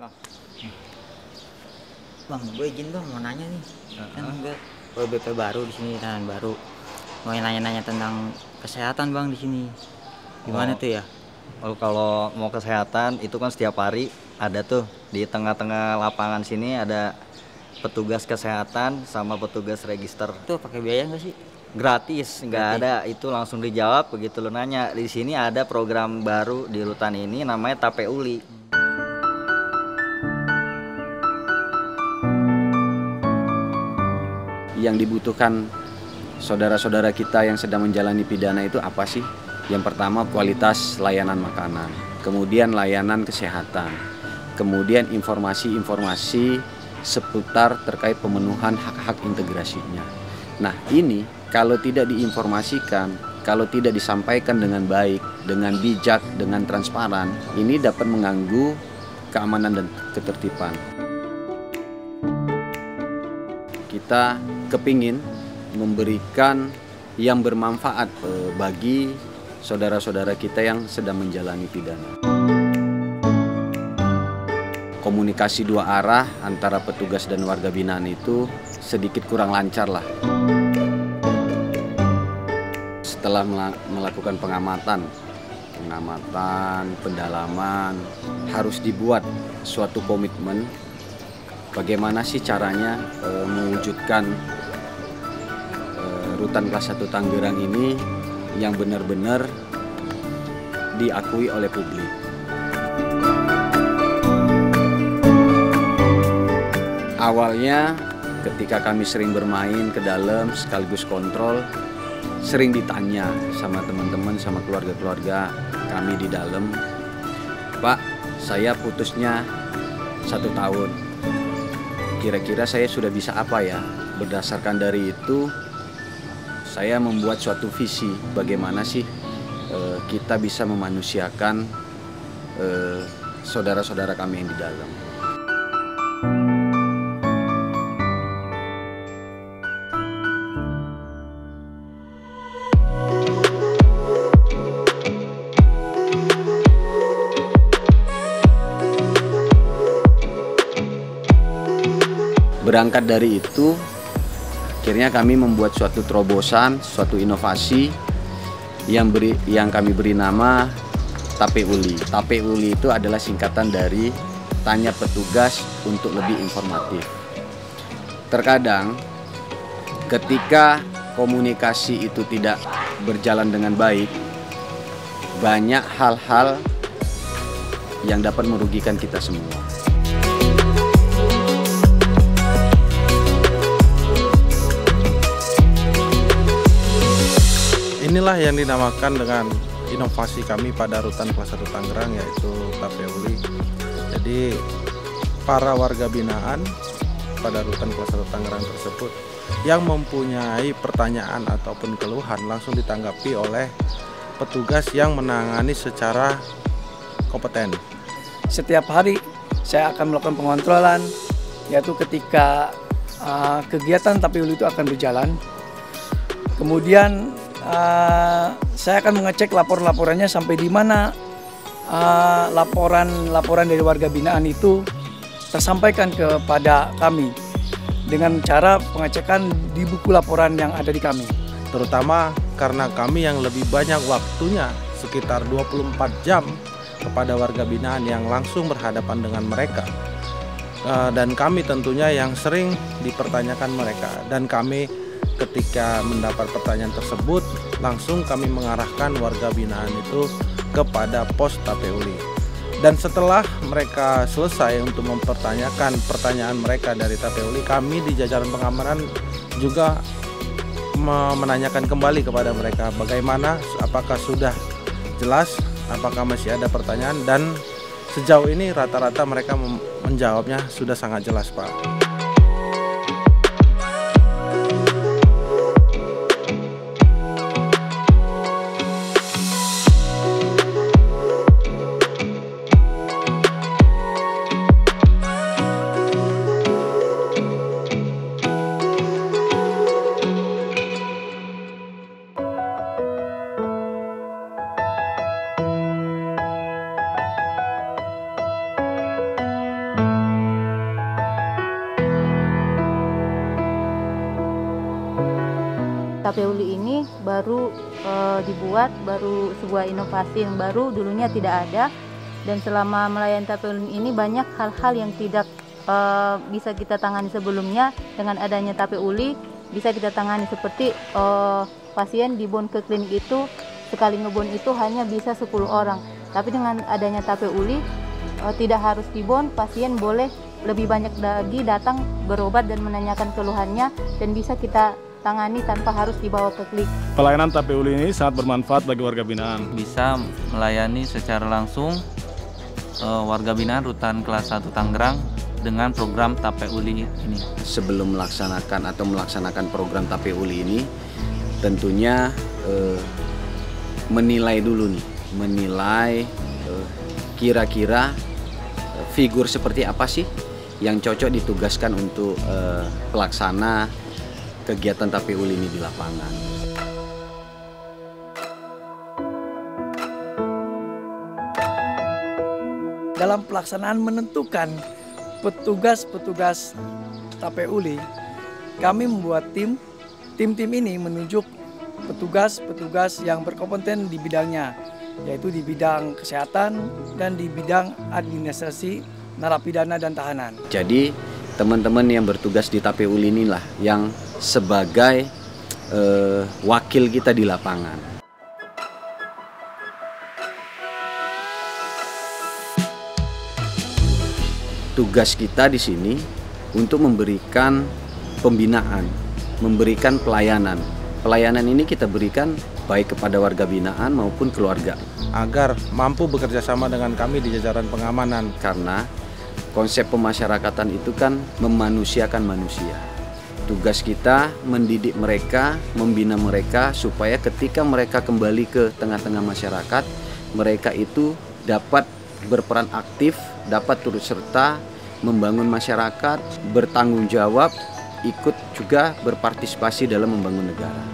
Oh. Bang, gue izin bang mau nanya nih. Kan gue BP baru di sini, tahanan baru. Mau nanya-nanya tentang kesehatan bang di sini. Gimana tuh ya? Kalau mau kesehatan itu kan setiap hari ada tuh di tengah-tengah lapangan sini ada petugas kesehatan sama petugas register. Tuh pakai biaya nggak sih? Gratis, nggak Gratis. ada, itu langsung dijawab begitu lu nanya. Di sini ada program baru di rutan ini namanya Tape Uli. Yang dibutuhkan saudara-saudara kita yang sedang menjalani pidana itu apa sih? Yang pertama kualitas layanan makanan, kemudian layanan kesehatan, kemudian informasi-informasi seputar terkait pemenuhan hak-hak integrasinya. Nah ini kalau tidak diinformasikan, kalau tidak disampaikan dengan baik, dengan bijak, dengan transparan, ini dapat mengganggu keamanan dan ketertiban. Kita kepingin memberikan yang bermanfaat bagi saudara-saudara kita yang sedang menjalani pidana. Komunikasi dua arah antara petugas dan warga binaan itu sedikit kurang lancar lah. Setelah melakukan pengamatan, pendalaman, harus dibuat suatu komitmen bagaimana sih caranya mewujudkan rutan kelas 1 Tangerang ini yang benar-benar diakui oleh publik. Awalnya ketika kami sering bermain ke dalam sekaligus kontrol, sering ditanya sama teman-teman, sama keluarga-keluarga kami di dalam, "Pak, saya putusnya 1 tahun. Kira-kira saya sudah bisa apa ya?" Berdasarkan dari itu, saya membuat suatu visi bagaimana sih kita bisa memanusiakan saudara-saudara kami yang di dalam. Berangkat dari itu, akhirnya kami membuat suatu terobosan, suatu inovasi yang kami beri nama Tape Uli. Tape Uli itu adalah singkatan dari tanya petugas untuk lebih informatif. Terkadang ketika komunikasi itu tidak berjalan dengan baik, banyak hal-hal yang dapat merugikan kita semua. Inilah yang dinamakan dengan inovasi kami pada rutan kelas 1 Tangerang, yaitu Tape Uli. Jadi para warga binaan pada rutan kelas 1 Tangerang tersebut yang mempunyai pertanyaan ataupun keluhan langsung ditanggapi oleh petugas yang menangani secara kompeten. Setiap hari saya akan melakukan pengontrolan, yaitu ketika kegiatan Tape Uli itu akan berjalan. Kemudian saya akan mengecek laporannya sampai di mana laporan dari warga binaan itu tersampaikan kepada kami dengan cara pengecekan di buku laporan yang ada di kami. Terutama karena kami yang lebih banyak waktunya, sekitar 24 jam kepada warga binaan yang langsung berhadapan dengan mereka. Dan kami tentunya yang sering dipertanyakan mereka, dan kami ketika mendapat pertanyaan tersebut langsung kami mengarahkan warga binaan itu kepada pos Tape Uli. Dan setelah mereka selesai untuk mempertanyakan pertanyaan mereka dari Tape Uli, kami di jajaran pengamanan juga menanyakan kembali kepada mereka bagaimana, apakah sudah jelas, apakah masih ada pertanyaan, dan sejauh ini rata-rata mereka menjawabnya sudah sangat jelas, Pak. Tape Uli ini baru dibuat, baru sebuah inovasi yang baru, dulunya tidak ada. Dan selama melayani Tape Uli ini banyak hal-hal yang tidak bisa kita tangani sebelumnya. Dengan adanya Tape Uli bisa kita tangani, seperti pasien dibon ke klinik itu sekali ngebon itu hanya bisa 10 orang. Tapi dengan adanya Tape Uli tidak harus dibon, pasien boleh lebih banyak lagi datang berobat dan menanyakan keluhannya, dan bisa kita tangani tanpa harus dibawa ke klinik. Pelayanan Tape Uli ini sangat bermanfaat bagi warga binaan. Bisa melayani secara langsung warga binaan Rutan Kelas 1 Tangerang dengan program Tape Uli ini. Sebelum melaksanakan program Tape Uli ini, tentunya menilai dulu nih, kira-kira figur seperti apa sih yang cocok ditugaskan untuk pelaksana kegiatan Tape Uli ini di lapangan. Dalam pelaksanaan menentukan petugas-petugas Tape Uli, kami membuat tim ini menunjuk petugas-petugas yang berkompeten di bidangnya, yaitu di bidang kesehatan dan di bidang administrasi narapidana dan tahanan. Jadi teman-teman yang bertugas di Tape Uli inilah yang sebagai wakil kita di lapangan. Tugas kita di sini untuk memberikan pembinaan, memberikan pelayanan. Pelayanan ini kita berikan baik kepada warga binaan maupun keluarga. Agar mampu bekerja sama dengan kami di jajaran pengamanan. Karena konsep pemasyarakatan itu kan memanusiakan manusia. Tugas kita mendidik mereka, membina mereka supaya ketika mereka kembali ke tengah-tengah masyarakat, mereka itu dapat berperan aktif, dapat turut serta membangun masyarakat, bertanggung jawab, ikut juga berpartisipasi dalam membangun negara.